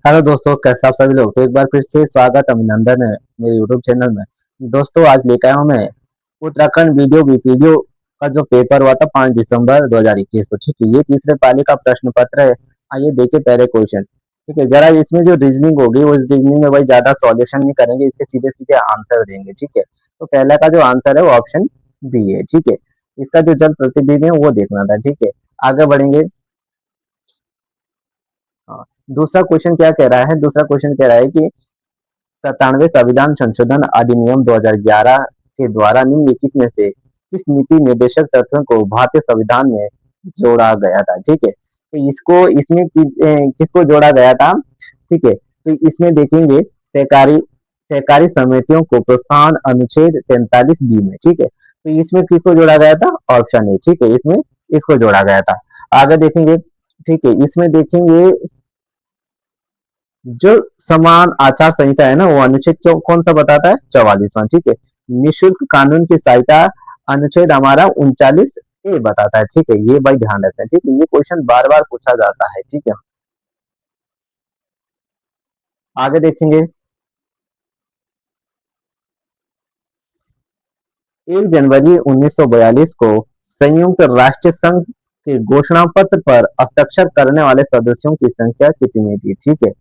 Hello दोस्तों, कैसे आप सभी लोग। तो एक बार फिर से स्वागत अभिनंदन है मेरे यूट्यूब चैनल में। दोस्तों, आज लेकर आया हूँ मैं उत्तराखंड वीडियो बीपीडीओ का जो पेपर हुआ था 5 दिसंबर 2021 को। ठीक है, ये तीसरे पाली का प्रश्न पत्र है। आइए देखिए पहले क्वेश्चन। ठीक है, जरा इसमें जो रीजनिंग होगी वो इस रीजनिंग में भाई ज्यादा सॉल्यूशन नहीं करेंगे, इसके सीधे सीधे आंसर देंगे। ठीक है, तो पहला का जो आंसर है वो ऑप्शन बी है। ठीक है, इसका जो जल प्रतिबिंब है वो देखना था। ठीक है, आगे बढ़ेंगे। हाँ, दूसरा क्वेश्चन क्या कह रहा है। दूसरा क्वेश्चन कह रहा है कि 97वें संविधान संशोधन अधिनियम 2011 के द्वारा निम्नलिखित में से किस नीति निर्देशक तत्व को भारतीय संविधान में जोड़ा गया था। ठीक है, तो इसको इसमें किसको जोड़ा गया था। ठीक है, तो इसमें देखेंगे सहकारी सहकारी समितियों को प्रोत्साहन अनुच्छेद 43 बी में। ठीक है, तो इसमें किसको जोड़ा गया था, ऑप्शन ए। ठीक है, इसमें इसको जोड़ा गया था। आगे देखेंगे। ठीक है, इसमें देखेंगे जो समान आचार संहिता है ना, वो अनुच्छेद क्यों कौन सा बताता है, 44वां। ठीक है, निःशुल्क कानून की सहायता अनुच्छेद हमारा 39 ए बताता है। ठीक है, ये भाई ध्यान रखना है। ठीक है, ये क्वेश्चन बार बार पूछा जाता है। ठीक है, आगे देखेंगे। 1 जनवरी 1942 को संयुक्त राष्ट्र संघ के घोषणा पत्र पर हस्ताक्षर करने वाले सदस्यों की संख्या कितनी थी। ठीक है,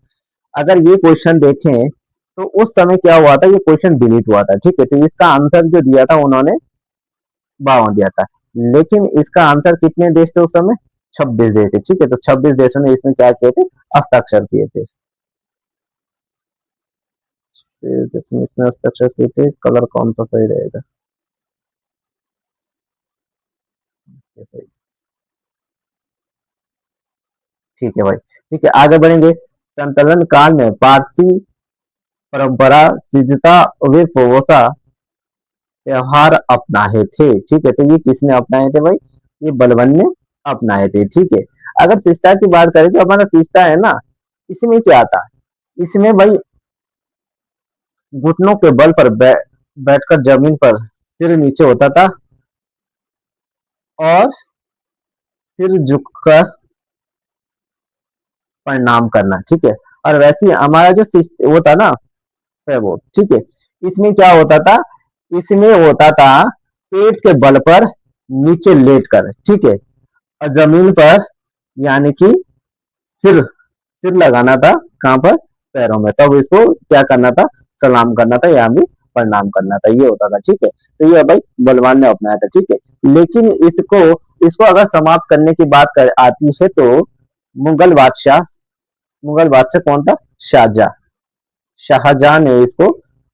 अगर ये क्वेश्चन देखें तो उस समय क्या हुआ था, ये क्वेश्चन डिलीट हुआ था। ठीक है, तो इसका आंसर जो दिया था उन्होंने 52 दिया था। लेकिन इसका आंसर कितने देश थे उस समय, 26 देश थे। ठीक है, तो 26 देशों ने इसमें क्या किए थे, हस्ताक्षर किए थे। इसमें हस्ताक्षर किए थे, कलर कौन सा सही रहेगा। ठीक है भाई। ठीक है, आगे बढ़ेंगे। संतलन काल में पारसी परंपरा सिजता वे पोसा त्योहार अपनाए थे। ठीक है, तो ये किसने अपनाए थे भाई, ये बलबन ने अपनाए थे। ठीक है, अगर सिस्टा की बात करें तो हमारा सिस्टा है ना, इसमें क्या आता है, इसमें भाई घुटनों के बल पर बैठकर जमीन पर सिर नीचे होता था और सिर झुककर प्रणाम करना। ठीक है, और वैसे ही हमारा जो वो था ना, वो ठीक है, इसमें क्या होता था, इसमें होता था पेट के बल पर नीचे लेट कर। ठीक है, और जमीन पर यानी कि सिर सिर लगाना था, कहाँ पर, पैरों में। तब इसको क्या करना था, सलाम करना था, या भी प्रणाम करना था, ये होता था। ठीक है, तो ये भाई बलवान ने अपनाया था। ठीक है, लेकिन इसको इसको अगर समाप्त करने की बात आती है तो मुगल बादशाह मुगल बादशाह कौन था, शाहजहां शाहजहां ने इसको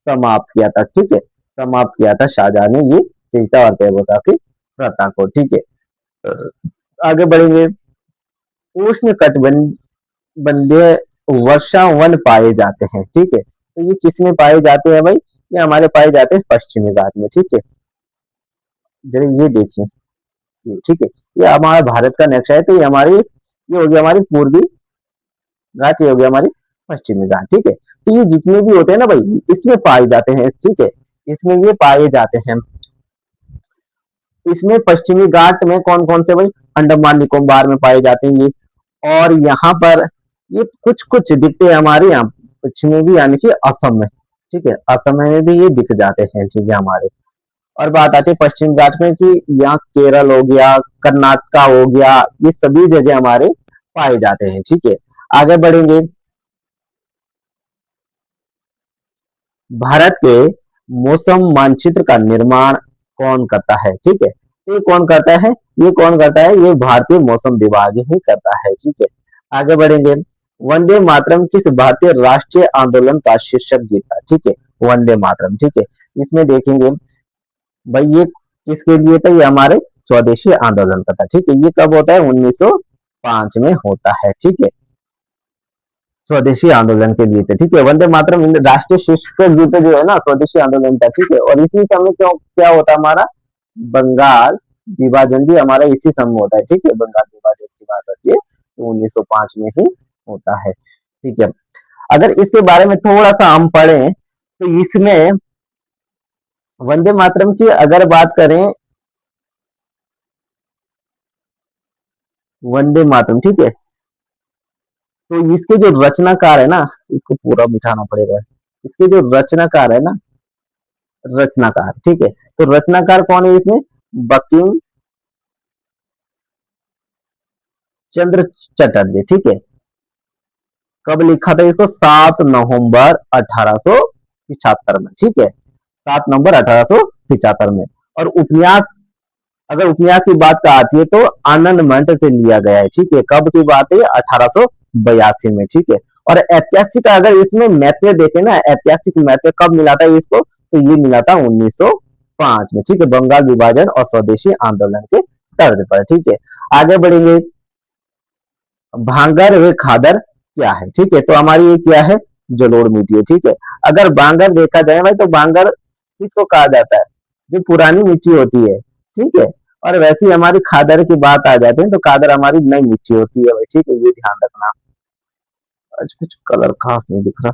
समाप्त किया था। ठीक है, समाप्त किया था शाहजहां ने ये सीता और तैयबसा की प्रथा को। ठीक है, आगे बढ़ेंगे। उष्ण कटिबंधीय वर्षा वन पाए जाते हैं। ठीक है, तो ये किस में पाए जाते हैं भाई, ये हमारे पाए जाते हैं पश्चिमी घाट में। ठीक है, जरा ये देखिए। ठीक है, ये हमारा भारत का नक्शा है, तो ये होगी हमारी पूर्वी घाट, ये होगी हमारी पश्चिमी घाट। ठीक है, तो ये जितने भी होते हैं ना भाई, इसमें पाए जाते हैं। ठीक है, इसमें ये पाए जाते हैं। इसमें पश्चिमी घाट में कौन कौन से भाई, अंडमान निकोबार में पाए जाते हैं ये। और यहाँ पर ये कुछ कुछ दिखते हैं हमारे यहाँ पश्चिमी भी, यानी कि असम में। ठीक है, असम में भी ये दिख जाते हैं। ठीक है, हमारे। और बात आती है पश्चिम घाट में कि यहाँ केरल हो गया, कर्नाटका हो गया, ये सभी जगह हमारे पाए जाते हैं। ठीक है, आगे बढ़ेंगे। भारत के मौसम मानचित्र का निर्माण कौन करता है। ठीक है, तो ये कौन करता है, ये कौन करता है, ये भारतीय मौसम विभाग ही करता है। ठीक है, आगे बढ़ेंगे। वंदे मातरम किस भारतीय राष्ट्रीय आंदोलन का शीर्षक गीत था। ठीक है, वंदे मातरम। ठीक है, इसमें देखेंगे भाई ये किसके लिए था, ये हमारे स्वदेशी आंदोलन का था। ठीक है, ये कब होता है, 1905 में होता है। ठीक है, स्वदेशी आंदोलन के लिए थे। ठीक है, वंदे मातरम राष्ट्रीय शीर्षक गीत जो है ना, स्वदेशी आंदोलन का। ठीक है, और इसी समय क्यों क्या होता है हमारा, बंगाल विभाजन भी हमारा इसी समय होता है। ठीक है, बंगाल विभाजन की बात होती है तो 1905 में ही होता है। ठीक है, अगर इसके बारे में थोड़ा सा हम पढ़ें तो इसमें वंदे मातरम की अगर बात करें, वंदे मातरम। ठीक है, तो इसके जो रचनाकार है ना, इसको पूरा बिठाना पड़ेगा। इसके जो रचनाकार है ना, रचनाकार, ठीक है, तो रचनाकार कौन है इसमें? बंकिम चंद्र चटर्जी, ठीक है। कब लिखा था इसको? 7 नवंबर 1875 में, ठीक है, 7 नवंबर 1875 में। और उपन्यास, अगर उपन्यास की बात आती है तो आनंद मंच से लिया गया है, ठीक है। कब की बात है? 1882 में, ठीक है। और ऐतिहासिक, अगर इसमें महत्व देखे ना, ऐतिहासिक महत्व कब मिला था इसको? तो ये मिला था 1905 में, ठीक है, बंगाल विभाजन और स्वदेशी आंदोलन के तर्ज पर, ठीक है। आगे बढ़ेंगे, भांगर व खादर क्या है, ठीक है, तो हमारी ये क्या है? जलोढ़ मिट्टी है, ठीक है। अगर बांगर देखा जाए भाई, तो बांगर किसको कहा जाता है? जो पुरानी मिट्टी होती है, ठीक है। और वैसे ही हमारी खादर की बात आ जाती है, तो खादर हमारी नई मिट्टी होती है भाई, ठीक है, ये ध्यान रखना। आज कुछ कलर खास नहीं दिख रहा,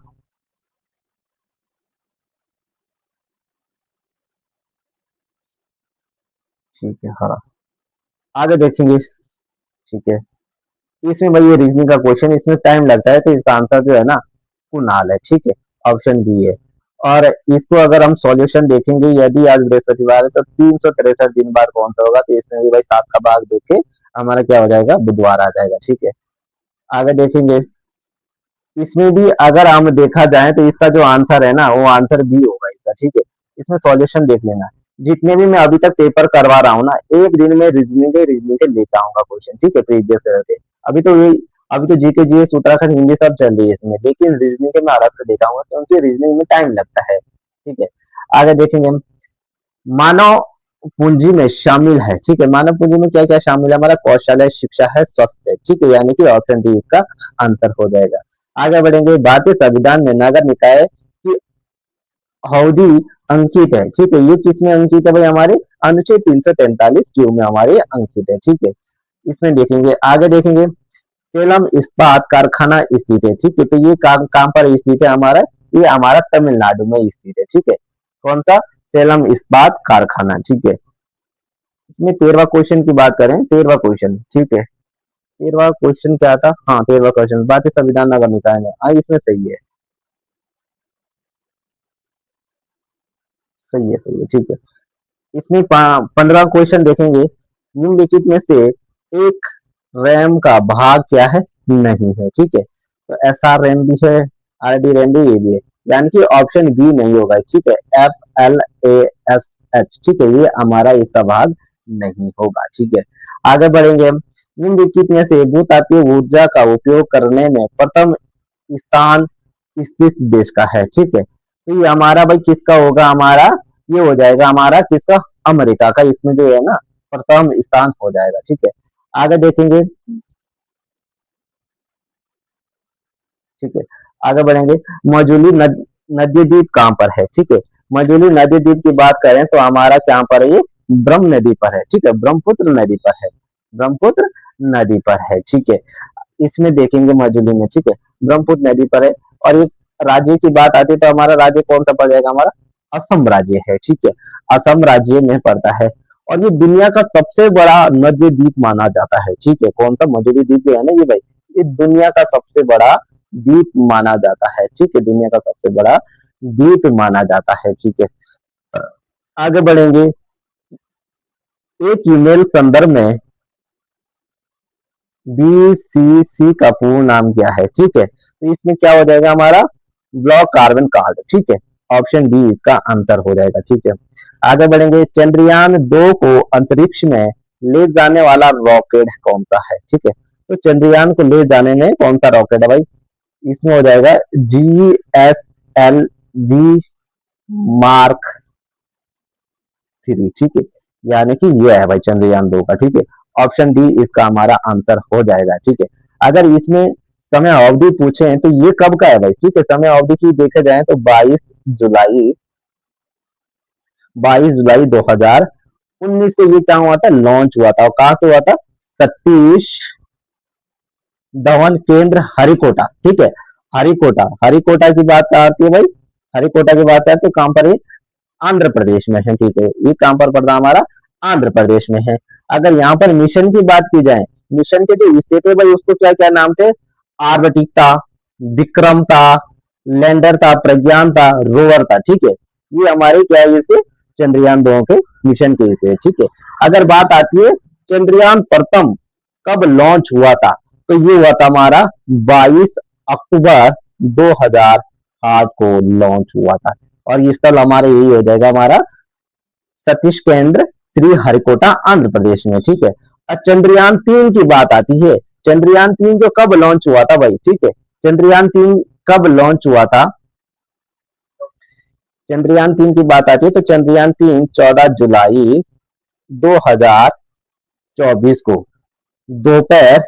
ठीक है, हाँ। आगे देखेंगे, ठीक है। इसमें भाई ये रीजनिंग का क्वेश्चन, इसमें टाइम लगता है, तो इसका आंसर जो है ना, कुणाल है, ठीक है, ऑप्शन बी है। और इसको अगर हम सॉल्यूशन देखेंगे, यदि आज बृहस्पतिवार है तो 363 दिन बाद कौन सा होगा? तो इसमें भी भाई 7 का भाग देके हमारा क्या हो जाएगा? बुधवार आ जाएगा, ठीक है। आगे देखेंगे, इसमें भी अगर हम देखा जाए तो इसका जो आंसर है ना, वो आंसर बी होगा इसका, ठीक है। इसमें सॉल्यूशन देख लेना। जितने भी मैं अभी तक पेपर करवा रहा हूँ ना, एक दिन में रीजनिंग के लेकर आऊंगा क्वेश्चन, ठीक है, प्रीवियस ईयर के। अभी तो ये अभी तो जीके जीएस उत्तराखंड हिंदी सब चल रही है इसमें, लेकिन रीजनिंग के मैं अलग से लेकर आऊंगा, क्योंकि रीजनिंग में टाइम लगता है, ठीक है। आगे देखेंगे हम, मानव पूंजी में शामिल है, ठीक है, मानव पूंजी में क्या क्या शामिल है? हमारा कौशल है, शिक्षा है, स्वास्थ्य है, ठीक है, यानी कि ऑप्शन डी इसका आंसर हो जाएगा। आगे बढ़ेंगे, भारतीय संविधान में नगर निकाय की अवधि अंकित है, ठीक है, ये किसमें अंकित है भाई? हमारे अनुच्छेद 343 क्यू में हमारे अंकित है, ठीक है। इसमें देखेंगे, आगे देखेंगे, सेलम इस्पात कारखाना स्थित है, ठीक है, तो ये काम पर स्थित है हमारा? ये हमारा तमिलनाडु में स्थित है, ठीक है। कौन सा? सेलम इस्पात कारखाना, ठीक है। इसमें 13वां क्वेश्चन की बात करें, 13वां क्वेश्चन, ठीक है, 13वां क्वेश्चन क्या था? हाँ, 13वां क्वेश्चन भारतीय संविधान नगर निकाय में, हाँ, इसमें सही है, सही है, सही है, ठीक है। इसमें 15वां क्वेश्चन देखेंगे, निम्नलिखित में से एक रैम का भाग क्या है? नहीं है, ठीक है, तो एस आर रैम भी है, आर डी रैम भी, ये भी है, यानी कि ऑप्शन बी नहीं होगा, ठीक है, F L A S H, ठीक है, ये हमारा इसका भाग नहीं होगा, ठीक है। आगे बढ़ेंगे हम, निम्नलिखित में से भूतात्विक ऊर्जा का उपयोग करने में प्रथम स्थान स्थित देश का है, ठीक है, तो ये हमारा भाई किसका होगा? हमारा ये हो जाएगा हमारा किसका? अमेरिका का, इसमें जो है ना, प्रथम स्थान हो जाएगा, ठीक है। आगे देखेंगे, ठीक है, आगे बढ़ेंगे, मजुली नदी द्वीप कहाँ पर है? ठीक है, मजुली नदी द्वीप की बात करें तो हमारा कहाँ पर है? ये ब्रह्म नदी पर है, ठीक है, ब्रह्मपुत्र नदी पर है, ब्रह्मपुत्र नदी पर है, ठीक है। इसमें देखेंगे मजुली में, ठीक है, ब्रह्मपुत्र नदी पर है। और एक राज्य की बात आती है तो हमारा राज्य कौन सा पड़ जाएगा? हमारा असम राज्य है, ठीक है, असम राज्य में पड़ता है। और ये दुनिया का सबसे बड़ा नदी द्वीप माना जाता है, ठीक है, कौन सा? मजुली द्वीप जो है ना, ये भाई, ये दुनिया का सबसे बड़ा द्वीप माना जाता है, ठीक है, दुनिया का सबसे बड़ा द्वीप माना जाता है, ठीक है। आगे बढ़ेंगे, एक ईमेल संदर्भ में बीसीसी का पूर्ण नाम क्या है? ठीक है, तो इसमें क्या हो जाएगा हमारा? ब्लॉक कार्बन कार्ड, ठीक है, ऑप्शन बी इसका आंसर हो जाएगा, ठीक है। आगे बढ़ेंगे, चंद्रयान 2 को अंतरिक्ष में ले जाने वाला रॉकेट कौन सा है? ठीक है, तो चंद्रयान को ले जाने में कौन सा रॉकेट है भाई? इसमें हो जाएगा GSLV Mark 3, ठीक है, यानी कि ये है भाई चंद्रयान 2 का, ठीक है, ऑप्शन डी इसका हमारा आंसर हो जाएगा, ठीक है। अगर इसमें समय अवधि पूछे तो ये कब का है भाई? ठीक है, समय अवधि की देखे जाए तो जुलाई 22 जुलाई 2019 को ये क्या हुआ था? लॉन्च हुआ था, और कहां से हुआ था? सतीश धवन केंद्र हरिकोटा, ठीक है, हरिकोटा, हरिकोटा की बात आती है भाई, हरिकोटा की बात आती है तो कहां पर है? आंध्र प्रदेश में है, ठीक है, ये कहां पर पड़ता है? हमारा आंध्र प्रदेश में है। अगर यहाँ पर मिशन की बात की जाए, मिशन के जो स्टेट है भाई, उसको क्या क्या नाम थे? आर्यभट्ट था, विक्रम था, लैंडर था, प्रज्ञान था, रोवर था। ठीक है, ये हमारे क्या है, इसके चंद्रयान 2 के मिशन के हिस्से। ठीक है, अगर बात आती है चंद्रयान प्रथम कब लॉन्च हुआ था, तो ये हुआ था हमारा 22 अक्टूबर 2008 को लॉन्च हुआ था। और ये स्थल हमारे यही हो जाएगा हमारा सतीश केंद्र श्री हरिकोटा आंध्र प्रदेश में। ठीक है, अब चंद्रयान 3 की बात आती है। चंद्रयान 3 जो कब लॉन्च हुआ था भाई, ठीक है, चंद्रयान 3 कब लॉन्च हुआ था, चंद्रयान 3 की बात आती है तो चंद्रयान 3 14 जुलाई 2024 को दोपहर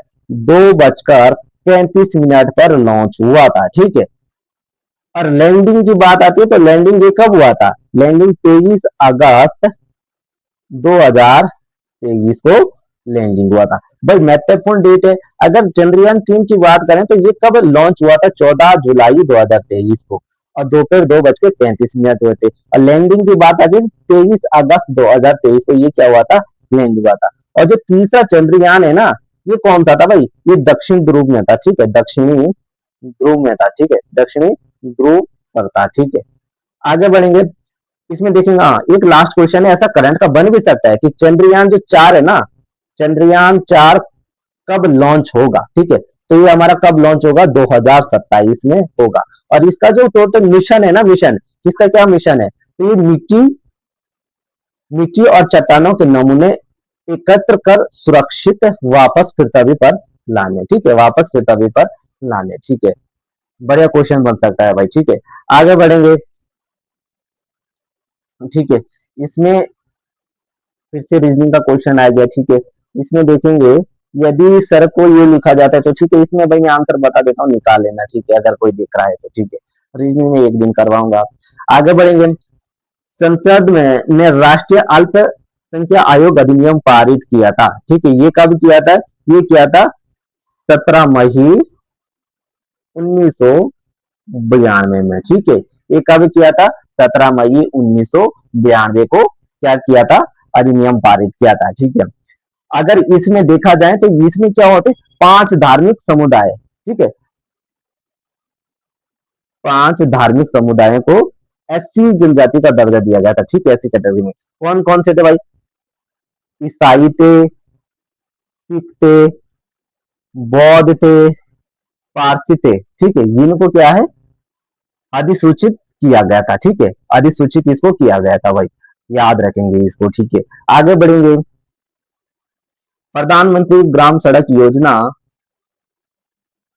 2:35 पर लॉन्च हुआ था। ठीक है, और लैंडिंग की बात आती है तो लैंडिंग ये कब हुआ था, लैंडिंग 23 अगस्त 2023 को लैंडिंग हुआ था। भाई महत्वपूर्ण डेट है। अगर चंद्रयान 3 की बात करें तो ये कब लॉन्च हुआ था, 14 जुलाई 2023 को, और दोपहर 2:35 हुए थे। और लैंडिंग की बात आती है 23 अगस्त 2023 को ये क्या हुआ था, लैंड हुआ था। और जो तीसरा चंद्रयान है ना, ये कौन सा था भाई, ये दक्षिण ध्रुव में था। ठीक है, दक्षिणी ध्रुव में था। ठीक है, दक्षिणी ध्रुव पर था। ठीक है, आगे बढ़ेंगे। इसमें देखेंगे, हाँ एक लास्ट क्वेश्चन है, ऐसा करंट का बन भी सकता है कि चंद्रयान जो 4 है ना, चंद्रयान 4 कब लॉन्च होगा। ठीक है, तो ये हमारा कब लॉन्च होगा, 2027 में होगा। और इसका जो टोटल मिशन है ना, मिशन, इसका क्या मिशन है, तो ये मिट्टी मिट्टी और चट्टानों के नमूने एकत्र कर सुरक्षित वापस पृथ्वी पर लाने। ठीक है, वापस पृथ्वी पर लाने। ठीक है, बढ़िया क्वेश्चन बन सकता है भाई। ठीक है, आगे बढ़ेंगे। ठीक है, इसमें फिर से रीजनिंग का क्वेश्चन आ गया। ठीक है, इसमें देखेंगे, यदि सर को ये लिखा जाता है तो ठीक है, इसमें भाई आंसर बता देता हूँ, निकाल लेना। ठीक है, अगर कोई दिख रहा है तो। ठीक है, रीजनिंग में एक दिन करवाऊंगा। आगे बढ़ेंगे। संसद में ने राष्ट्रीय अल्पसंख्या आयोग अधिनियम पारित किया था। ठीक है, ये कब किया था, ये किया था 17 मई 1992 में। ठीक है, ये कब किया था, 17 मई 1992 को क्या किया था, अधिनियम पारित किया था। ठीक है, अगर इसमें देखा जाए तो इसमें क्या होते, 5 धार्मिक समुदाय। ठीक है, 5 धार्मिक समुदायों को एससी जनजाति का दर्जा दिया गया था। ठीक है, एससी कैटेगरी में कौन कौन से थे भाई, ईसाई थे, सिख थे, बौद्ध थे, पारसी थे। ठीक है, इनको क्या है, अधिसूचित किया गया था। ठीक है, अधिसूचित इसको किया गया था भाई, याद रखेंगे इसको। ठीक है, आगे बढ़ेंगे। प्रधानमंत्री ग्राम सड़क योजना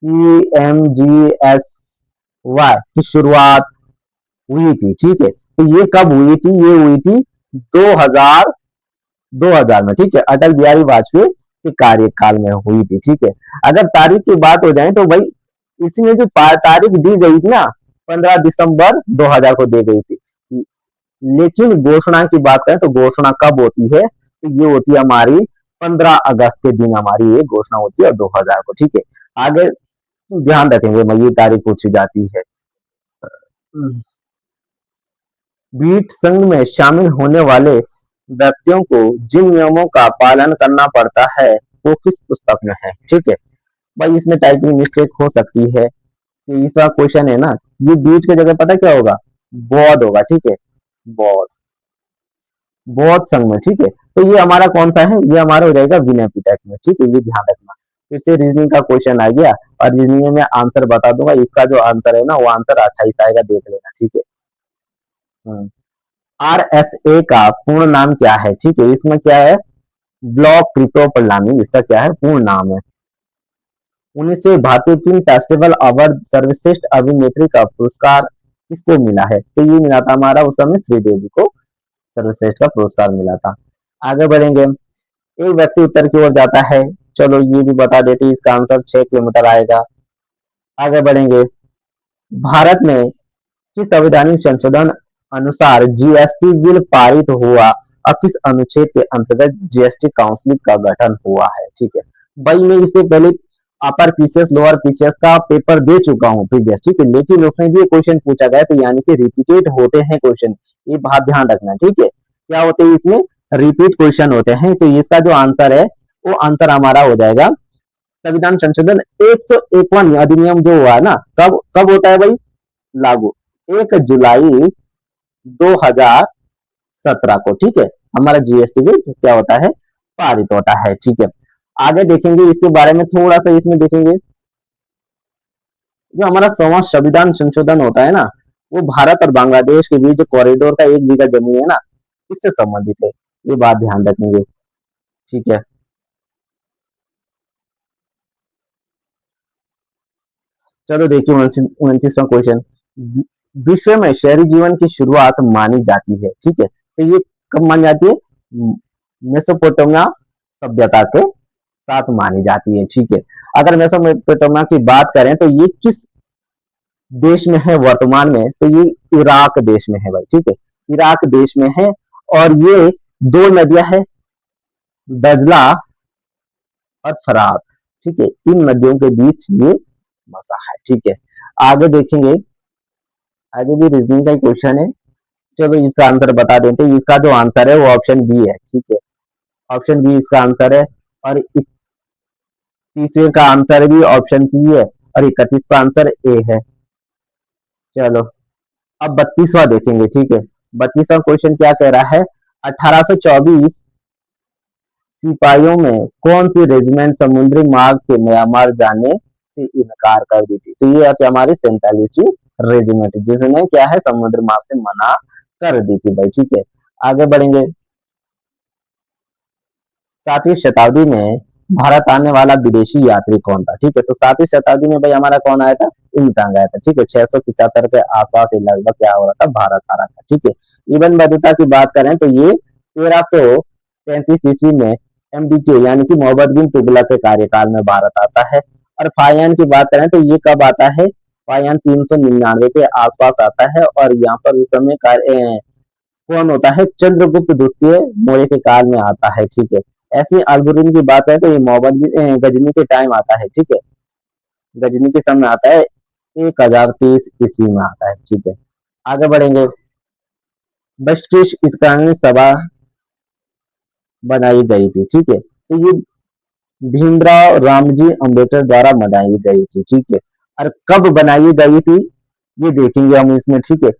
PMGSY की शुरुआत हुई थी। ठीक है, तो ये कब हुई थी, ये हुई थी 2000 में। ठीक है, अटल बिहारी वाजपेयी के कार्यकाल में हुई थी। ठीक है, अगर तारीख की बात हो जाए तो भाई इसमें जो तारीख दी गई थी ना, 15 दिसंबर 2000 को दी गई थी। लेकिन घोषणा की बात करें तो घोषणा कब होती है, तो ये होती है हमारी 15 अगस्त के दिन हमारी ये घोषणा होती है 2000 को। ठीक है, आगे ध्यान रखेंगे, मैं ये तारीख पूछी जाती है। बीट संघ में शामिल होने वाले व्यक्तियों को जिन नियमों का पालन करना पड़ता है वो किस पुस्तक में है। ठीक है, भाई इसमें टाइपिंग मिस्टेक हो सकती है, कि इसका क्वेश्चन है ना, ये बीट की जगह पता क्या होगा, बौद्ध होगा। ठीक है, बौद्ध, बौद्ध संघ में। ठीक है, तो ये हमारा कौन सा है, ये हमारा हो जाएगा विनय पिटक में। ठीक है, ये ध्यान रखना। फिर से रीजनिंग का क्वेश्चन आ गया, और रीजनिंग में मैं आंसर बता दूंगा, इसका जो आंसर है ना, वो आंसर 28 आएगा, देख लेना। ठीक है, RSA का पूर्ण नाम क्या है। ठीक है, इसमें क्या है, ब्लॉक क्रिप्टो प्रणाली, इसका क्या है, पूर्ण नाम है। 1900 भारतीय फिल्म फेस्टिवल अवार्ड सर्वश्रेष्ठ अभिनेत्री का पुरस्कार किसको मिला है, तो ये मिला था हमारा उस समय श्रीदेवी को सर्वश्रेष्ठ का पुरस्कार मिला था। आगे बढ़ेंगे। एक व्यक्ति उत्तर की ओर जाता है, चलो ये भी बता देते, इसका आंसर 6 किलोमीटर आएगा। आगे बढ़ेंगे। भारत में किस संवैधानिक संशोधन अनुसार जीएसटी बिल पारित हुआ और किस अनुच्छेद के अंतर्गत जीएसटी काउंसिल का गठन हुआ है। ठीक है, भाई मैं इससे पहले अपर पीसीएस लोअर पीसीएस का पेपर दे चुका हूँ प्रीवियस। ठीक है, लेकिन उसमें भी क्वेश्चन पूछा गया, तो यानी कि रिपीटेड होते हैं क्वेश्चन, ये बात ध्यान रखना। ठीक है, क्या होते हैं इसमें, रिपीट क्वेश्चन होते हैं। तो इसका जो आंसर है वो आंसर हमारा हो जाएगा संविधान संशोधन 101वां अधिनियम जो हुआ है ना, कब कब होता है भाई लागू? 1 जुलाई 2017 को, ठीक है। हमारा जीएसटी बिल क्या होता है, पारित होता है, ठीक है। आगे देखेंगे इसके बारे में थोड़ा सा, इसमें देखेंगे जो हमारा 100वां संविधान संशोधन होता है ना, वो भारत और बांग्लादेश के बीच जो कॉरिडोर का 1 बीघा जमीन है ना, इससे संबंधित है। ये बात ध्यान रखेंगे, ठीक है। चलो देखिए 29वां क्वेश्चन। विश्व में शहरी जीवन की शुरुआत मानी जाती है, ठीक है। तो ये कब मानी जाती है? मेसोपोटामिया सभ्यता के साथ मानी जाती है, ठीक है। अगर मेसोपोटामिया की बात करें तो ये किस देश में है वर्तमान में? तो ये इराक देश में है भाई, ठीक है। इराक देश में है, और ये दो नदियां हैं, दजला और फरात, ठीक है। इन नदियों के बीच ये बसा है, ठीक है। आगे देखेंगे, आगे भी रीजनिंग का ही क्वेश्चन है। चलो इसका आंसर बता देते हैं। इसका जो आंसर है वो ऑप्शन बी है, ठीक है। ऑप्शन बी इसका आंसर है। और 30वें का आंसर भी ऑप्शन सी है, और 31 का आंसर ए है। चलो अब 32वां देखेंगे, ठीक है। 32वां क्वेश्चन क्या कह रहा है? 1824 सिपाहियों में कौन सी रेजिमेंट समुद्री मार्ग से म्यांमार जाने से इनकार कर दी थी? तो ये है कि हमारी 47वीं रेजिमेंट, जिसने क्या है समुद्र मार्ग से मना कर दी थी भाई, ठीक है। आगे बढ़ेंगे। 7वीं शताब्दी में भारत आने वाला विदेशी यात्री कौन था? ठीक है, तो 7वीं शताब्दी में भाई हमारा कौन आया था? इंग्लैंड आया था, ठीक है। 675 के आसपास लगभग क्या हो रहा था, भारत आ रहा था, ठीक है। इबन बतूता की बात करें तो ये 1333 ईस्वी में एमबीके यानी कि मोहम्मद बिन तुगलक के कार्यकाल में भारत आता है। और फाहियान की बात करें तो ये कब आता है? फाहियान 399 के आसपास आता है, और यहाँ पर उस समय कौन होता है? चंद्रगुप्त द्वितीय मौर्य के काल में आता है, ठीक है। ऐसी अकबरुद्दीन की बात है तो ये गजनी के टाइम आता है, ठीक है। गजनी के समय आता है, 1030 ईस्वी में आता है, ठीक है। आगे बढ़ेंगे। बशकिश इस्लामी सभा बनाई गई थी, ठीक है। तो ये भीमराव रामजी अम्बेडकर द्वारा बनाई गई थी, ठीक है। और कब बनाई गई थी ये देखेंगे हम इसमें, ठीक है।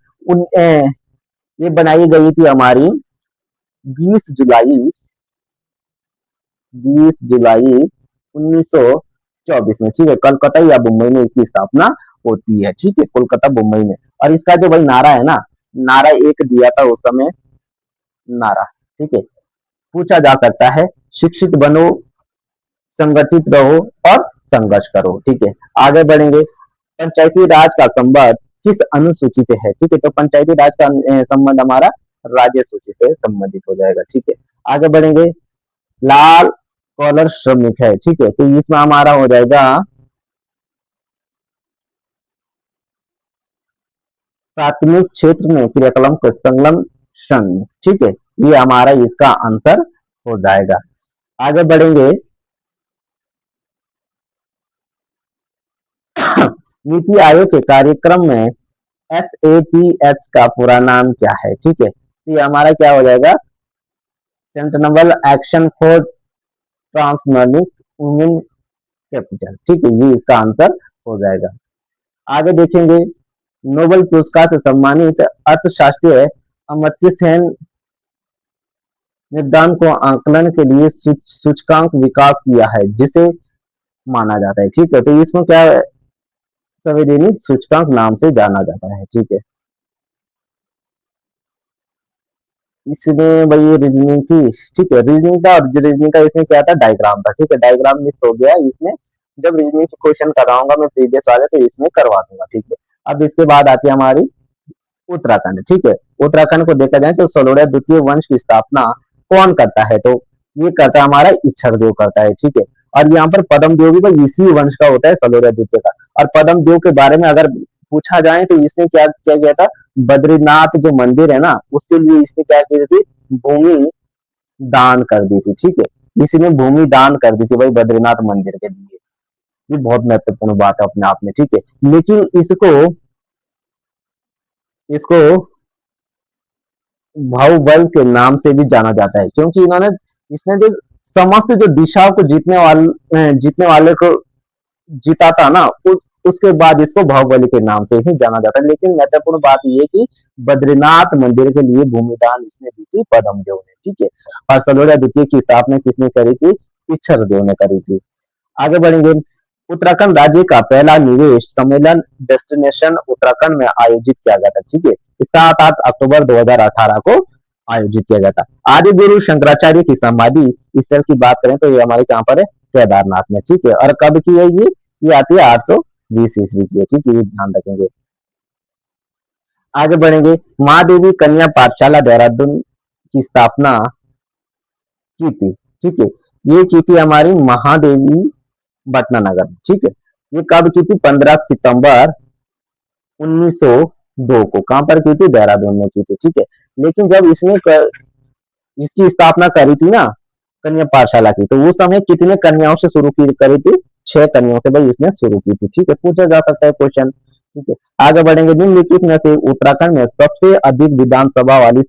ये बनाई गई थी हमारी 20 जुलाई 1924 में, ठीक है। कलकत्ता या मुंबई में इसकी स्थापना होती है, ठीक है। कोलकाता मुंबई में। और इसका जो भाई नारा है ना, नारा एक दिया था उस समय, नारा, ठीक है। पूछा जा सकता है, शिक्षित बनो, संगठित रहो और संघर्ष करो, ठीक है। आगे बढ़ेंगे। पंचायती राज का संबंध किस अनुसूची से है? ठीक है, तो पंचायती राज का संबंध हमारा राज्य सूची से संबंधित हो जाएगा, ठीक है। आगे बढ़ेंगे। लाल कॉलर श्रमिक है, ठीक है। तो इसमें हमारा हो जाएगा प्राथमिक क्षेत्र में क्रियाकलाप को संलग्न संघ, ठीक है। ये हमारा इसका आंसर हो जाएगा। आगे बढ़ेंगे। नीति आयोग के कार्यक्रम में SATH का पूरा नाम क्या है? ठीक है, तो ये हमारा क्या हो जाएगा? Central action for transforming women capital, ठीक है। ये इसका आंसर हो जाएगा। आगे देखेंगे। नोबेल पुरस्कार से सम्मानित अर्थशास्त्री अमर्त्य सेन ने धन को आंकलन के लिए सूचकांक विकास किया है, जिसे माना जाता है, ठीक है। तो इसमें क्या संवैधानिक सूचकांक नाम से जाना जाता है, ठीक है। इसमें भाई रीजनिंग की, ठीक है, रीजनिंग का, और रीजनिंग का इसमें क्या था, डायग्राम था, ठीक है। डायग्राम मिस हो गया इसमें। जब रीजनिंग की क्वेश्चन कराऊंगा मैं प्रीवियस वाले तो इसमें करवा दूंगा, ठीक है। अब इसके बाद आती है हमारी उत्तराखंड, ठीक है। उत्तराखंड को देखा जाए तो सलोड़ा द्वितीय वंश की स्थापना कौन करता है? तो ये करता है हमारा इच्छर देव करता है, ठीक है। और यहाँ पर पदम देव भी भाई इसी वंश का होता है, सलोड़ा द्वितीय का। और पदम देव के बारे में अगर पूछा जाए तो इसने क्या क्या किया था? बद्रीनाथ जो मंदिर है ना, उसके लिए इसने क्या की थी? भूमि दान कर दी थी, ठीक है। इसने भूमि दान कर दी थी भाई बद्रीनाथ मंदिर के लिए। ये बहुत महत्वपूर्ण बात है अपने आप में, ठीक है। लेकिन इसको इसको बाहुबल के नाम से भी जाना जाता है, क्योंकि इन्होंने इसने जो समस्त जो दिशाओं को जीतने वाले को जीता था ना, उसके बाद इसको बाहुबली के नाम से ही जाना जाता है। लेकिन महत्वपूर्ण बात ये कि बद्रीनाथ मंदिर के लिए भूमिदान इसने दी थी पद्मदेव ने, ठीक है। और सलोरा द्वितीय की स्थापना किसने करी थी? इच्छर देव ने करी थी। आगे बढ़ेंगे। उत्तराखंड राज्य का पहला निवेश सम्मेलन डेस्टिनेशन उत्तराखंड में आयोजित किया गया था, ठीक है। 7 अक्टूबर 2018 को आयोजित किया गया था। आदि गुरु शंकराचार्य की समाधि स्थल की बात करें तो ये हमारे कहाँ पर है? केदारनाथ में, ठीक है। और कब की है ये आती है 820 ईस्वी की है, ठीक है, ये ध्यान रखेंगे। आगे बढ़ेंगे। महादेवी कन्या पाठशाला देहरादून की स्थापना की थी, ठीक है। ये की थी हमारी महादेवी भटनागर, ठीक है। ये कब की थी? 15 सितंबर 1902 को। कहां पर की थी? देहरादून में की थी, ठीक है। लेकिन जब इसकी स्थापना करी थी ना कन्या पाठशाला की, तो उस समय कितने कन्याओं से शुरू की करी थी? 6 कन्याओं से भाई इसने शुरू की थी, ठीक है। पूछा जा सकता है क्वेश्चन, ठीक है। आगे बढ़ेंगे। निम्नलिखित में से उत्तराखंड में सबसे अधिक विधानसभा वाली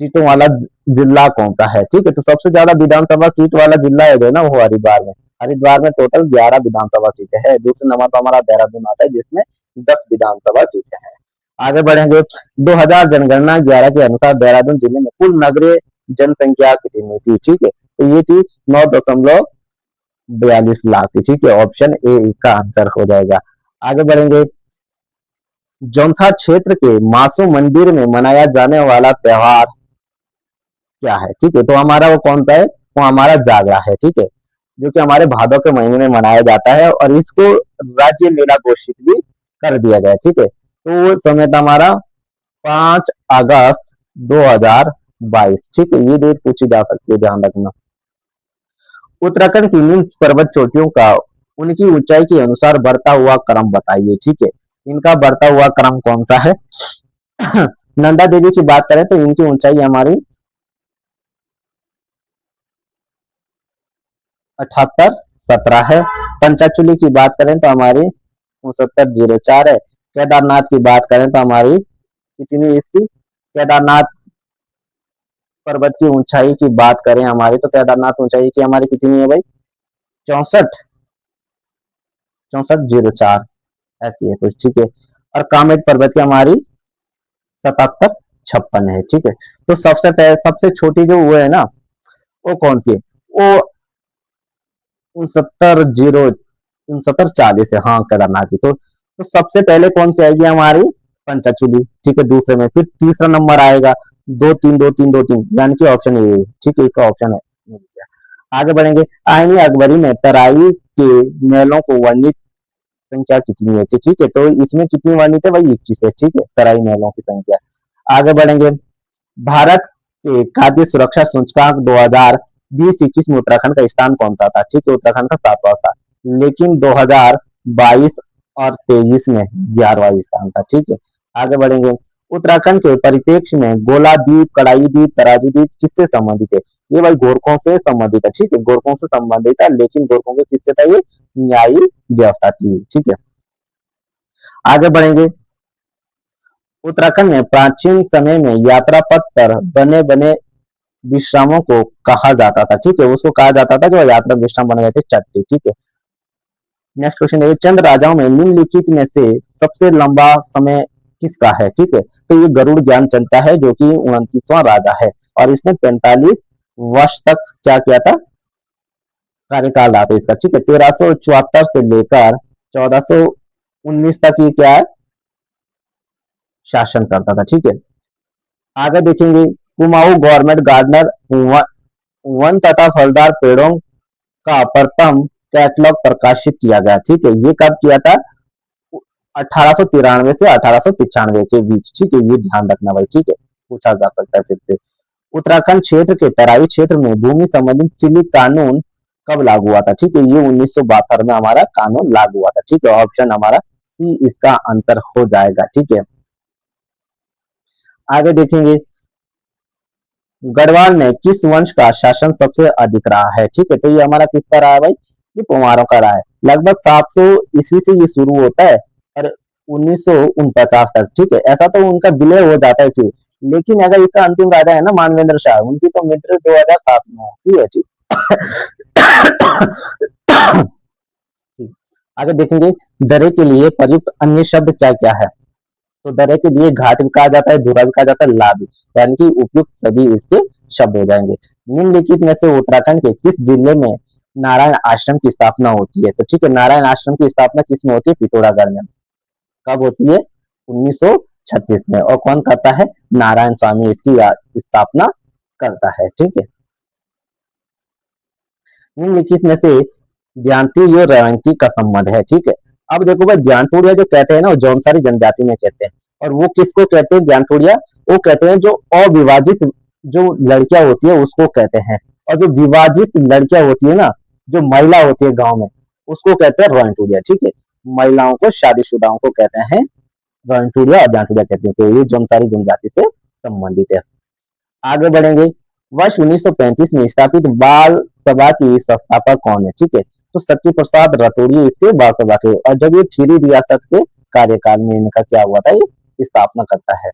सीटों वाला जिला कौन सा है? ठीक है। तो सबसे ज्यादा विधानसभा सीट वाला जिला है जो ना, वो हरिद्वार में। हरिद्वार में टोटल 11 विधानसभा सीटें हैं। दूसरे नंबर पर हमारा देहरादून आता है जिसमें 10 विधानसभा सीटें हैं। आगे बढ़ेंगे। 2000 जनगणना 11 के अनुसार देहरादून जिले में कुल नगरीय जनसंख्या कितनी थी? ठीक है। तो ये थी 9.42 लाख थी, ठीक है। ऑप्शन ए इसका आंसर हो जाएगा। आगे बढ़ेंगे। जौनसा क्षेत्र के मासो मंदिर में मनाया जाने वाला त्योहार क्या है? ठीक है। तो हमारा वो कौन सा है? वो हमारा जागरा है, ठीक है, जो कि हमारे भादों के महीने में मनाया जाता है और इसको राज्य मेला घोषित भी कर दिया गया है, ठीक है। तो वो समय था हमारा 5 अगस्त 2022, ठीक है। ये डेट पूछी जा सकती है, ध्यान रखना। उत्तराखंड की निम्न पर्वत चोटियों का उनकी ऊंचाई के अनुसार बढ़ता हुआ क्रम बताइए, ठीक है। इनका बढ़ता हुआ क्रम कौन सा है? नंदा देवी की बात करें तो इनकी ऊंचाई हमारी 7817 है। पंचाचूली की बात करें तो हमारी 6904 है। केदारनाथ की बात करें तो हमारी कितनी इसकी? केदारनाथ पर्वत की ऊंचाई की बात करें हमारी, तो केदारनाथ ऊंचाई की हमारी कितनी है भाई? 6404 ऐसी है कुछ, ठीक है। और कामेट पर्वत की हमारी 7756 है, ठीक है। तो सबसे छोटी जो वो है ना, वो कौन सी है? वो 6940 है, हाँ, केदारनाथ की। तो सबसे पहले कौन सी आएगी हमारी? पंचाचूली, ठीक है, दूसरे में। फिर तीसरा नंबर आएगा 232323, यानी कि ऑप्शन ए, ठीक है, इसका ऑप्शन है। आगे बढ़ेंगे। आईनी अकबरी में तराई के महलों को वर्णित संख्या कितनी है? ठीक है। तो इसमें कितनी वर्णित है भाई? 21 है, ठीक है, तराई महलों की संख्या। आगे बढ़ेंगे। भारत के खाद्य सुरक्षा सूचकांक 2020-21 में उत्तराखंड का स्थान कौन सा था? ठीक है, उत्तराखंड का 7वां था। लेकिन 2022 और 23 में 11वां स्थान था, ठीक है। आगे बढ़ेंगे। उत्तराखंड के परिप्रेक्ष्य में गोला द्वीप, कड़ाई द्वीप, तराजू द्वीप किससे संबंधित है? ये भाई गोरखों से संबंधित है, ठीक है, गोरखों से संबंधित है। लेकिन गोरखों के किससे था? ये न्यायी व्यवस्था थी, ठीक है। आगे बढ़ेंगे। उत्तराखंड में प्राचीन समय में यात्रा पथ पर बने बने विश्रामों को कहा जाता था, ठीक है, उसको कहा जाता था जो यात्रा विश्राम बने गए थे, चट्टी, ठीक है। नेक्स्ट क्वेश्चन है। चंद राजाओं में निम्नलिखित में से सबसे लंबा समय किसका है? ठीक है। तो ये गरुड़ ज्ञानचंद का है जो कि 29वां राजा है और इसने 45 वर्ष तक क्या किया था? कार्यकाल रहा था इसका, ठीक है। 1374 से लेकर 1419 तक ये क्या है? शासन करता था, ठीक है। आगे देखेंगे। कुमाऊं गवर्नमेंट गार्डनर वन तथा फलदार पेड़ों का प्रथम कैटलॉग प्रकाशित किया गया, ठीक है। ये कब किया था? 1893 से 1895 के बीच, ठीक है, ये ध्यान रखना भाई, ठीक है, पूछा जा सकता है फिर से। उत्तराखंड क्षेत्र के तराई क्षेत्र में भूमि संबंधित चिली कानून कब लागू हुआ था? ठीक है, ये 1972 में हमारा कानून लागू हुआ था, ठीक है। ऑप्शन हमारा सी इसका आंसर हो जाएगा, ठीक है। आगे देखेंगे। गढ़वाल में किस वंश का शासन सबसे अधिक रहा है? ठीक है, तो ये हमारा किसका रहा है भाई? ये परमारों का रहा है। लगभग 700 ईस्वी से ये शुरू होता है और 1949 तक, ठीक है। ऐसा तो उनका विलय हो जाता है फिर, लेकिन अगर इसका अंतिम राजा है ना मानवेंद्र शाह, उनकी तो मृत्यु 2007 में होती है, ठीक। आगे देखेंगे दरे के लिए प्रयुक्त अन्य शब्द क्या क्या है। तो दरे के लिए घाट भी कहा जाता है, धुरा भी कहा जाता है, ला भी, यानी कि उपयुक्त सभी इसके शब्द हो जाएंगे। निम्नलिखित में से उत्तराखंड के किस जिले में नारायण आश्रम की स्थापना होती है। तो ठीक है, नारायण आश्रम की स्थापना किस में होती है, पिथौरागढ़ में। कब होती है, 1936 में। और कौन करता है, नारायण स्वामी इसकी स्थापना करता है। ठीक है, निम्नलिखित में से ज्ञानपुर और रेवंती का संबंध है। ठीक है, अब देखो भाई, ज्ञानपुरिया जो कहते हैं ना, वो जौनसारी जनजाति में कहते हैं। और वो किसको कहते हैं, ज्ञानपुरिया, वो कहते हैं जो अविवाजित जो लड़कियां होती है उसको कहते हैं। और जो विवाजित लड़कियां होती है ना, जो महिला होती है गांव में, उसको कहते हैं रोहिंटूरिया। ठीक है, महिलाओं को, शादीशुदाओं को कहते हैं रोहिंटूरिया और जांटूरिया कहते हैं। तो ये जौनसारी जनजाति से संबंधित है। आगे बढ़ेंगे, वर्ष 1935 में स्थापित बाल सभा की संस्थापक कौन है। ठीक है, तो सत्य प्रसाद रतौड़ी इसके बाल सभा के, और जब ये खीरी रियासत के कार्यकाल में इनका क्या हुआ था, ये स्थापना करता है।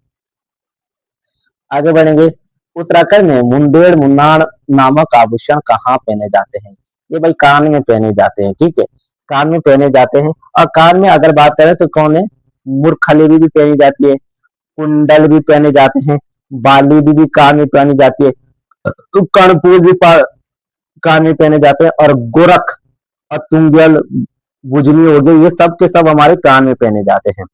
आगे बढ़ेंगे, उत्तराखंड में मुंडेर मुन्नार नामक आभूषण कहाँ पहने जाते हैं। ये भाई कान में पहने जाते हैं। ठीक है, कान में पहने जाते हैं। और कान में अगर बात करें तो कौन है, मूर्खलेरी भी पहनी जाती है, कुंडल भी पहने जाते हैं, बाली भी कान में पहनी जाती है, तो कर्णपुर भी कान में पहने जाते हैं, और गोरख और तुंगल बुजनी हो गए, ये सब के सब हमारे कान में पहने जाते हैं।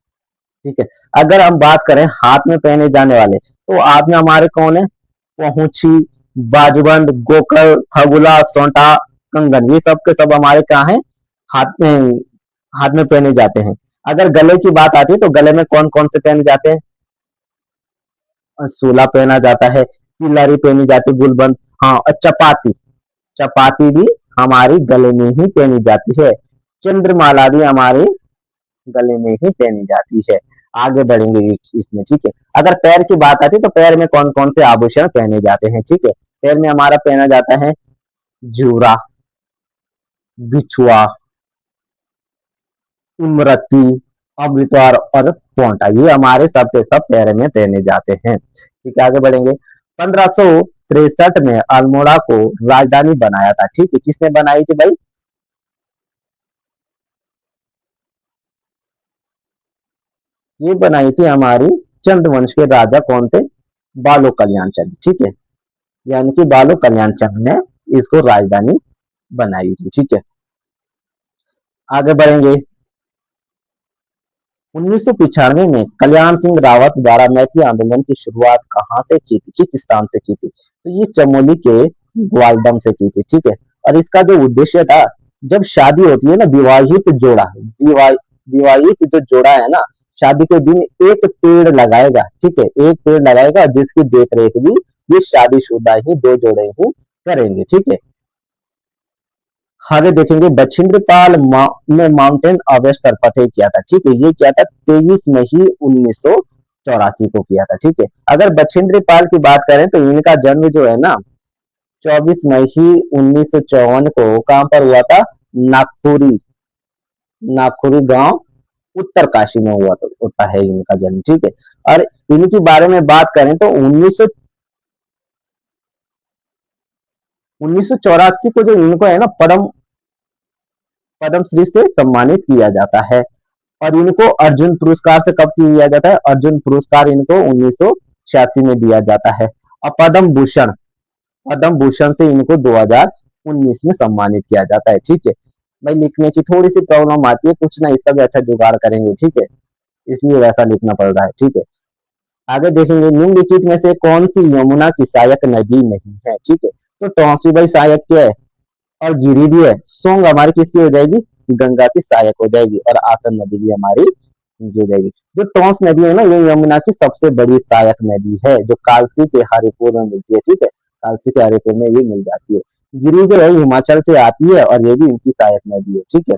ठीक है, अगर हम बात करें हाथ में पहने जाने वाले, तो हाथ में हमारे कौन है, पहुंची, बाजबंद, गोकर, थगुला, सोंटा, कंगन, ये सब के सब हमारे कहाँ हैं, हाथ में, हाथ में पहने जाते हैं। अगर गले की बात आती है तो गले में कौन कौन से पहने जाते हैं, सूला पहना जाता है, किलरी पहनी जाती है, गुलबंद, हाँ, और चपाती, चपाती भी हमारी गले में ही पहनी जाती है। चंद्रमाला भी हमारे गले में ही पहनी जाती है। आगे बढ़ेंगे इसमें। ठीक है, अगर पैर की बात आती है तो पैर में कौन कौन से आभूषण पहने जाते हैं। ठीक है, पैर में हमारा पहना जाता है जूरा, बिछुआ, इमरती, अमृतवार और पोंटा, ये हमारे सबके सब पैर में पहने जाते हैं। ठीक है, आगे बढ़ेंगे, 1563 में अल्मोड़ा को राजधानी बनाया था। ठीक है, किसने बनाई थी भाई, ये बनाई थी हमारी चंद वंश के राजा कौन थे, बालो कल्याण चंद। ठीक है, यानी कि बालो कल्याण चंद ने इसको राजधानी बनाई थी। ठीक है, आगे बढ़ेंगे, 1995 में कल्याण सिंह रावत द्वारा मैती आंदोलन की शुरुआत कहाँ से की थी, किस स्थान से की थी। तो ये चमोली के ग्वालदम से की थी। ठीक है, और इसका जो उद्देश्य था, जब शादी होती है ना, विवाहित जोड़ा, विवाहित जो जोड़ा है ना, शादी के दिन एक पेड़ लगाएगा। ठीक है, एक पेड़ लगाएगा, जिसकी देख रेख भी ये शादीशुदा ही दो जोड़े ही करेंगे। ठीक है, आगे देखेंगे, बछेंद्र ने माउंटेन एवरेस्ट पर फतेह किया था। ठीक है, ये क्या था, 23 मई 1984 को किया था। ठीक है, अगर बछेंद्र पाल की बात करें तो इनका जन्म जो है ना, 24 मई 1954 को कहां पर हुआ था, नागपुरी, नागपुरी गांव उत्तरकाशी में हुआ तो होता है इनका जन्म। ठीक है, और इनके बारे में बात करें तो 1984 को जो इनको है ना, पद्म श्री से सम्मानित किया जाता है। और इनको अर्जुन पुरस्कार से कब दिया जाता है, अर्जुन पुरस्कार इनको 1986 में दिया जाता है। और पद्म भूषण से इनको 2019 में सम्मानित किया जाता है। ठीक है, भाई लिखने की थोड़ी सी प्रॉब्लम आती है, कुछ ना इसका भी अच्छा जुगाड़ करेंगे। ठीक है, इसलिए वैसा लिखना पड़ रहा है। ठीक है, आगे देखेंगे, निम्नलिखित में से कौन सी यमुना की सहायक नदी नहीं है। ठीक है, तो टॉन्सी भाई सहायक क्या है, और गिरी भी है। सोंग हमारी किसकी हो जाएगी, गंगा की सहायक हो जाएगी। और आसन नदी भी हमारी हो जाएगी। जो टोंस नदी है ना, ये यमुना की सबसे बड़ी सहायक नदी है, जो कालसी के हरिपुर में मिलती है। ठीक है, कालसी के हरिपुर में ये मिल जाती है। गिरी जो है हिमाचल से आती है, और ये भी इनकी सहायक नदी है। ठीक है,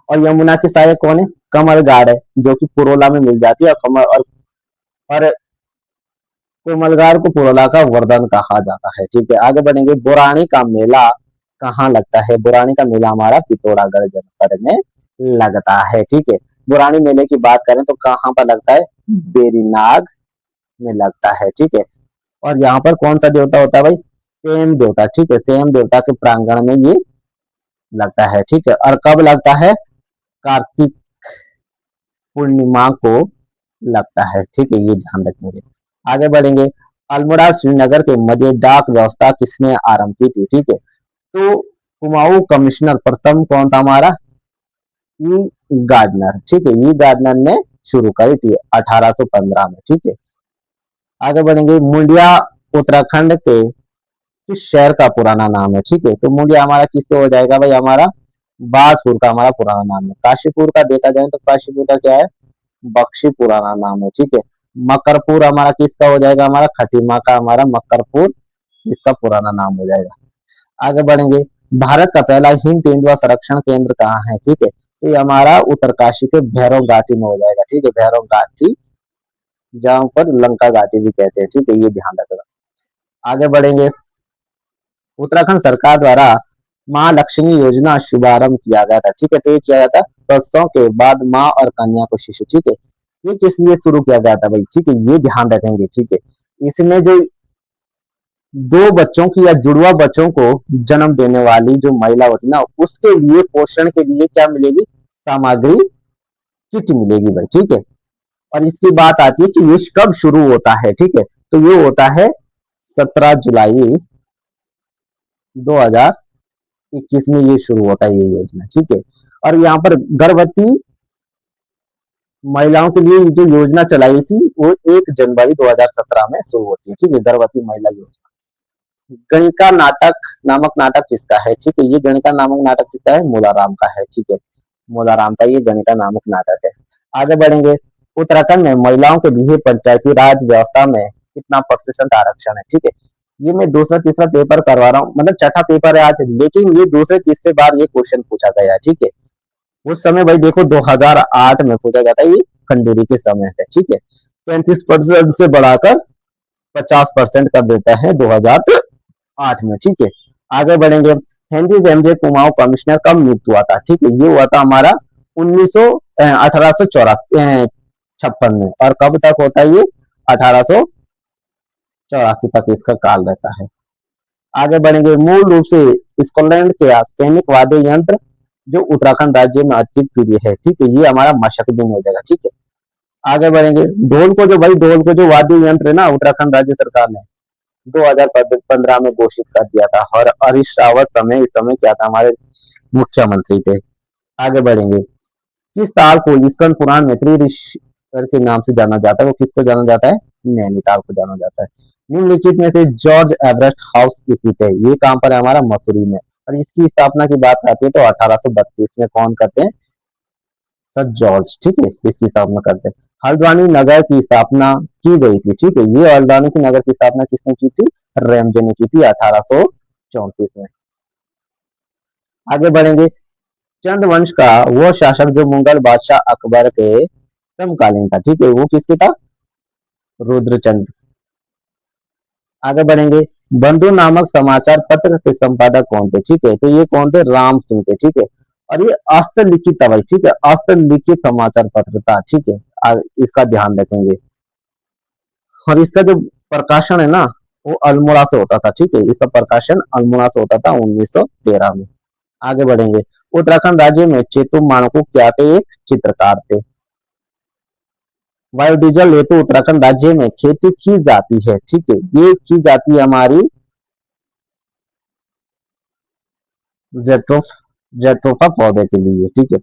और यमुना की सहायक कौन है, कमलगाड़ है, जो कि पुरोला में मिल जाती है। और कमल और कोमलगार को पुरोला का वर्धन कहा जाता है। ठीक है, आगे बढ़ेंगे, बुरानी का मेला कहाँ लगता है। बुरानी का मेला हमारा पिथौरागढ़ जनपद में लगता है। ठीक है, बुरानी मेले की बात करें तो कहाँ पर लगता है, बेरीनाग में लगता है। ठीक है, और यहाँ पर कौन सा देवता होता है भाई, सेम देवता, ठीक है, सेम देवता के प्रांगण में ये लगता है, ठीक है। और कब लगता है? कार्तिक पूर्णिमा को लगता है, ठीक है, ये ध्यान रखेंगे। आगे बढ़ेंगे। अल्मोड़ा श्रीनगर के मध्य डाक व्यवस्था किसने आरंभ की थी? ठीक है, तो कुमाऊं कमिश्नर प्रथम कौन था हमारा? ई गार्डनर, ठीक है, ई गार्डनर ने शुरू करी थी 1815 में, ठीक है। आगे बढ़ेंगे। मुंडिया उत्तराखंड के किस शहर का पुराना नाम है? ठीक है, तो मुंडिया हमारा किससे हो जाएगा भाई? हमारा बाजपुर का हमारा पुराना नाम है। काशीपुर का देखा जाए तो काशीपुर का क्या है? बख्शी पुराना नाम है, ठीक है। मकरपुर हमारा किसका हो जाएगा? हमारा खटीमा का हमारा मकरपुर इसका पुराना नाम हो जाएगा। आगे बढ़ेंगे। भारत का पहला हिम तेंदुआ संरक्षण केंद्र कहाँ है? ठीक है, तो ये हमारा उत्तरकाशी के भैरव घाटी में हो जाएगा, ठीक है, भैरव घाटी, जहां पर लंका घाटी भी कहते हैं, ठीक है, ये ध्यान रखना। आगे बढ़ेंगे। उत्तराखंड सरकार द्वारा महालक्ष्मी योजना शुभारंभ किया गया था, ठीक है, तो ये किया गया था प्रसव के बाद माँ और कन्या को शिशु, ठीक है। ये किस लिए शुरू किया गया था भाई? ठीक है, ये ध्यान रखेंगे, ठीक है। इसमें जो दो बच्चों की या जुड़वा बच्चों को जन्म देने वाली जो महिला होती है ना, उसके लिए पोषण के लिए क्या मिलेगी? सामग्री, किट मिलेगी भाई, ठीक है। और इसकी बात आती है कि ये कब शुरू होता है? ठीक है, तो ये होता है 17 जुलाई 2021 में ये शुरू होता है ये योजना, ठीक है। और यहाँ पर गर्भवती महिलाओं के लिए जो योजना चलाई थी वो 1 जनवरी 2017 में शुरू होती है, ठीक है, गर्भवती महिला योजना। गणिका नाटक नामक नाटक किसका है? ठीक है, ये गणिका नामक नाटक किसका है? मोलाराम का है, ठीक है, मोलाराम का ये गणिका नामक नाटक है। आगे बढ़ेंगे। उत्तराखंड में महिलाओं के लिए पंचायती राज व्यवस्था में कितना प्रतिशत आरक्षण है? ठीक है, ये मैं दूसरा तीसरा पेपर करवा रहा हूँ, मतलब छठा पेपर है आज, लेकिन ये दूसरे तीसरे बार ये क्वेश्चन पूछा गया है, ठीक है। उस समय भाई देखो 2008 में पूछा गया था, ये खंडूरी के समय है, ठीक है। 33% से बढ़ाकर 50% कर देता है 2008 में, ठीक है। आगे बढ़ेंगे। हेनरी रेमजे कुमाऊं कमिश्नर कब नियुक्त हुआ था? ठीक है, ये हुआ था हमारा 1856 में। और कब तक होता है ये? 1884 तक इसका काल रहता है। आगे बढ़ेंगे। मूल रूप से स्कॉटलैंड के सैनिक वाद्य यंत्र जो उत्तराखंड राज्य में अत्यधिक प्रिय है, ठीक है, ये हमारा मशक बिन हो जाएगा, ठीक है। आगे बढ़ेंगे। ढोल को जो वाद्य यंत्र है ना, उत्तराखंड राज्य सरकार ने 2015 में घोषित कर दिया था। और हरीश रावत समय इस समय क्या था? हमारे मुख्यमंत्री थे। आगे बढ़ेंगे। किस ताल को स्कंद पुराण में त्रिऋषिकर के नाम से जाना जाता है? वो किसको जाना जाता है? नैनीताल को जाना जाता है। निम्नलिखित में से जॉर्ज एवरेस्ट हाउस स्थित है, ये कहां पर है? हमारा मसूरी में। और इसकी स्थापना की बात आती है तो 1832 में कौन करते हैं? सर जॉर्ज, ठीक है, इसकी स्थापना करते हैं। हल्द्वानी नगर की स्थापना की गई थी, ठीक है, ये हल्द्वानी की नगर की स्थापना किसने की थी? रेमजे ने की थी 1834 में। आगे बढ़ेंगे। चंद वंश का वो शासक जो मुगल बादशाह अकबर के समकालीन था, ठीक है, वो किसके था? रुद्रचंद। आगे बढ़ेंगे। बंधु नामक समाचार पत्र के संपादक कौन थे? ठीक है, तो ये कौन थे? राम सिंह थे, ठीक है। और ये हस्तलिखित था भाई, ठीक है, हस्तलिखित समाचार पत्र था, ठीक है। इसका ध्यान रखेंगे। और इसका जो प्रकाशन है ना, वो अल्मोड़ा से होता था, ठीक है, इसका प्रकाशन अल्मोड़ा से होता था 1913 में। आगे बढ़ेंगे। उत्तराखंड राज्य में चेतु माणको क्या थे? एक चित्रकार थे। बायोडीजल हेतु उत्तराखंड राज्य में खेती की जाती है, ठीक है, ये की जाती है हमारी जेट्रोफ जेट्रोफा पौधे के लिए, ठीक है।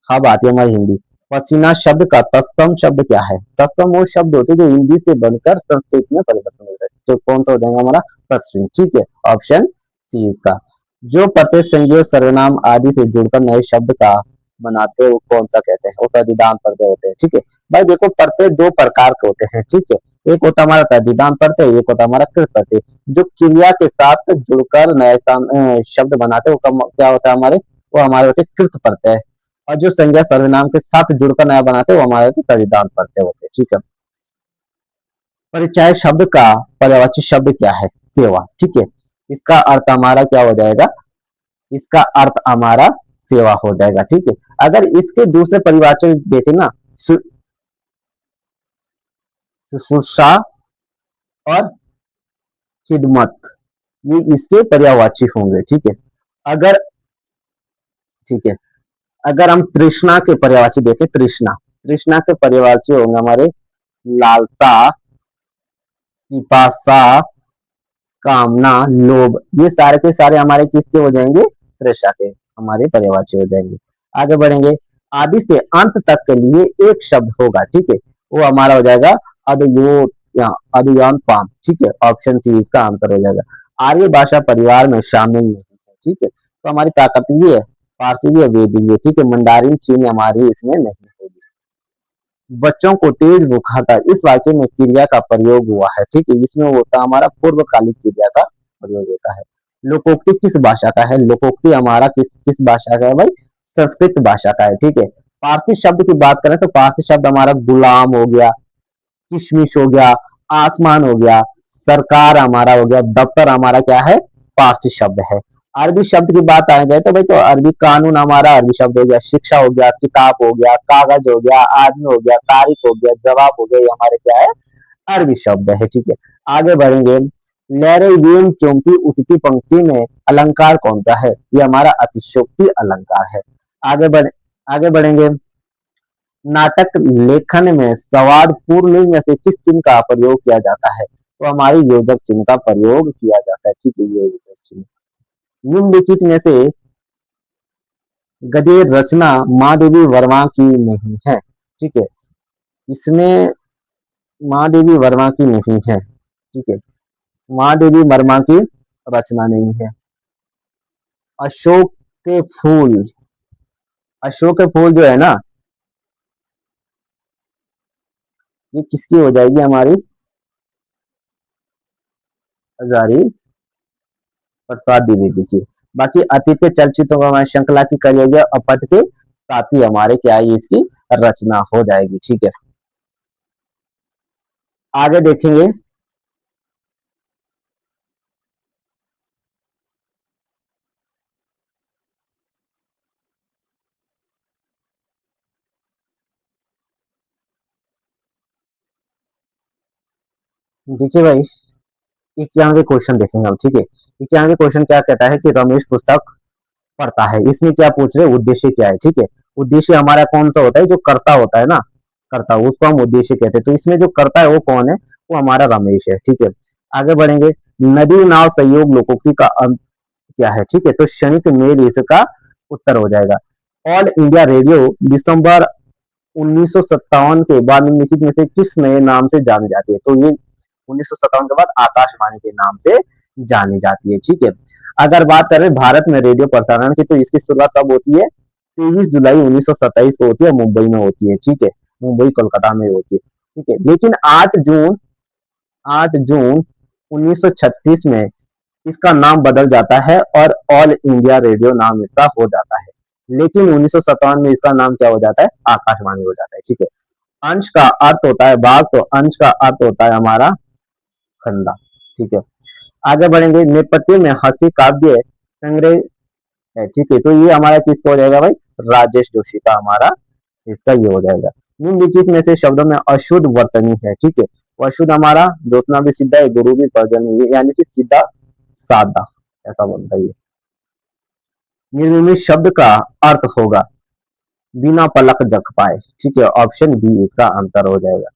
अब आती है हमारी हिंदी। पसीना शब्द का तत्सम शब्द क्या है? तत्सम वो शब्द होते हैं जो हिंदी से बनकर संस्कृत में परिवर्तन होता है, तो कौन सा हो जाएगा हमारा? तत्सम, ठीक है, ऑप्शन सी इसका। जो प्रत्यय संज्ञा सर्वनाम आदि से जुड़कर नए शब्द का बनाते हैं वो कौन सा कहते हैं? वो तद्धितांत प्रत्यय होते हैं, ठीक है। भाई देखो प्रत्यय दो प्रकार के होते हैं, ठीक है, एक होता है हमारा तद्धितांत प्रत्यय, एक होता है हमारा कृत प्रत्यय। जो क्रिया के साथ जुड़कर नए शब्द बनाते हैं वो क्या होता है हमारे? वो हमारे होते हैं कृत प्रत्यय। और जो संज्ञा सर्वनाम के साथ जुड़कर नया बनाते हैं वो हमारे तद्धितांत प्रत्यय होते हैं, ठीक है। परिचय शब्द का पर्यायवाची शब्द क्या है? सेवा, ठीक है, इसका अर्थ हमारा क्या हो जाएगा? इसका अर्थ हमारा सेवा हो जाएगा, ठीक है। अगर इसके दूसरे परिभाषा देखे ना, शुश्रूषा और खिदमत, ये इसके पर्यायवाची होंगे। ठीक है, अगर ठीक है, अगर हम तृष्णा के पर्यायवाची देखें, तृष्णा, तृष्णा के पर्यायवाची होंगे हमारे लालसा, पिपासा, कामना, लोभ। ये सारे के सारे हमारे किसके हो जाएंगे, तृषा के हमारे पर्यायवाची हो जाएंगे। आगे बढ़ेंगे, आदि से अंत तक के लिए एक शब्द होगा। ठीक है, वो हमारा हो जाएगा अदयो या अदुयान पाम। ठीक है, ऑप्शन सी इसका आंसर हो जाएगा। आर्य भाषा परिवार में शामिल नहीं है। ठीक है, तो हमारी प्राकृतिक भी है, फारसी भी है, वेदिक भी है। ठीक है, मंडारिन चीनी हमारी इसमें नहीं होगी। बच्चों को तेज बुखार था, इस वाक्य में क्रिया का प्रयोग हुआ है। ठीक है, इसमें होता हमारा पूर्वकालिक क्रिया का प्रयोग होता है। लोकोक्ति किस भाषा का है, लोकोक्ति हमारा किस किस भाषा का है भाई, संस्कृत भाषा का है। ठीक है, पारसी शब्द की बात करें तो पारसी शब्द हमारा गुलाम हो गया, किशमिश हो गया, आसमान हो गया, सरकार हमारा हो गया, दफ्तर हमारा क्या है, पारसी शब्द है। अरबी शब्द की बात आ जाए तो भाई, तो अरबी कानून हमारा अरबी शब्द हो गया, शिक्षा हो गया, किताब हो गया, कागज हो गया, आदमी हो गया, तारीख हो गया, जवाब हो गया, ये हमारे क्या है, अरबी शब्द है। ठीक है, आगे बढ़ेंगे, लहरे यूं चौंकी उठती पंक्ति में अलंकार कौन सा है, ये हमारा अतिशयोक्ति अलंकार है। आगे बढ़ आगे बढ़ेंगे, नाटक लेखन में सवाद पूर्वलिंग में से किस चिन्ह का प्रयोग किया जाता है, तो हमारी योजक चिन्ह का प्रयोग किया जाता है। ठीक है, ये योजक चिन्ह। निम्नलिखित में से गद्य रचना महादेवी वर्मा की नहीं है। ठीक है, इसमें महादेवी वर्मा की नहीं है। ठीक है, महादेवी वर्मा की रचना नहीं है। अशोक के फूल, अशोक के फूल जो है ना, ये किसकी हो जाएगी, हमारी हजारी प्रसाद द्विवेदी की। बाकी अतीत के चलचित्रों का हमारे श्रृंखला की करी होगी, अपद के साथ ही हमारे क्या है, इसकी रचना हो जाएगी। ठीक है, आगे देखेंगे, देखिए भाई, एक यहाँ के क्वेश्चन देखेंगे हम। ठीक है, एक यहाँ के क्वेश्चन क्या कहता है कि रमेश पुस्तक पढ़ता है, इसमें क्या पूछ रहे हैं, उद्देश्य क्या है। ठीक है, उद्देश्य हमारा कौन सा होता है, जो कर्ता होता है ना, कर्ता, उसको हम उद्देश्य कहते हैं। तो इसमें जो कर्ता है वो कौन है, वो हमारा रमेश है। ठीक है, आगे बढ़ेंगे, नदी नाव सहयोग लोकोक्ति का अंत क्या है। ठीक है, तो क्षणिक मेल इसका उत्तर हो जाएगा। ऑल इंडिया रेडियो दिसंबर 1957 के बाद निम्नलिखित में से किस नए नाम से जानी जाती है, तो ये 1957 के बाद आकाशवाणी के नाम से जानी जाती है। ठीक है, अगर बात करें भारत में रेडियो प्रसारण की, तो इसकी शुरुआत कब होती है, 23 जुलाई 1927 को होती है, मुंबई में होती है। ठीक है, मुंबई कोलकाता में होती है। ठीक है, लेकिन 8 जून 1936 में इसका नाम बदल जाता है और ऑल इंडिया रेडियो नाम इसका हो जाता है। लेकिन 1957 में इसका नाम क्या हो जाता है, आकाशवाणी हो जाता है। ठीक है, अंश का अर्थ होता है भाग, तो अंश का अर्थ होता है हमारा खंडा। ठीक है, आगे बढ़ेंगे, नेपथ्य में हंसी काव्य संग्रह है। ठीक है, तो ये हमारा किसका हो जाएगा भाई, राजेश जोशी का हमारा इसका ये हो जाएगा। निम्नलिखित में से शब्दों में अशुद्ध वर्तनी है। ठीक है, वो अशुद्ध हमारा दोषना भी सीधा है, गुरु भी पर्जन्य, यानी कि सीधा सादा, ऐसा बनता है। निर्मित शब्द का अर्थ होगा बिना पलक जग पाए। ठीक है, ऑप्शन बी इसका आंसर हो जाएगा।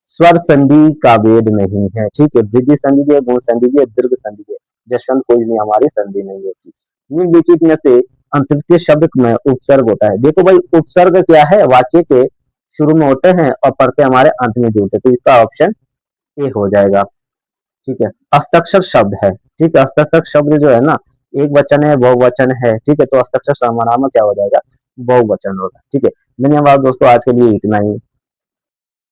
स्वर संधि का वेद नहीं है। ठीक है, वृद्धि संधि भी है, गुण संधि भी है, दीर्घ संधि भी है, जशवंत कोई नहीं, हमारी संधि नहीं होती। निम्नलिखित में से अंतरिक्ष शब्द में उपसर्ग होता है। देखो भाई, उपसर्ग क्या है, वाक्य के शुरू में होते हैं और पढ़ते हमारे अंत में जुड़ते, तो इसका ऑप्शन ए हो जाएगा। ठीक है, हस्ताक्षर शब्द है। ठीक है, हस्ताक्षर शब्द जो है ना, एक वचन है, बहुवचन है। ठीक है, तो हस्ताक्षर समानार्थक क्या हो जाएगा, बहुवचन होगा। ठीक है, धन्यवाद दोस्तों, आज के लिए इतना ही।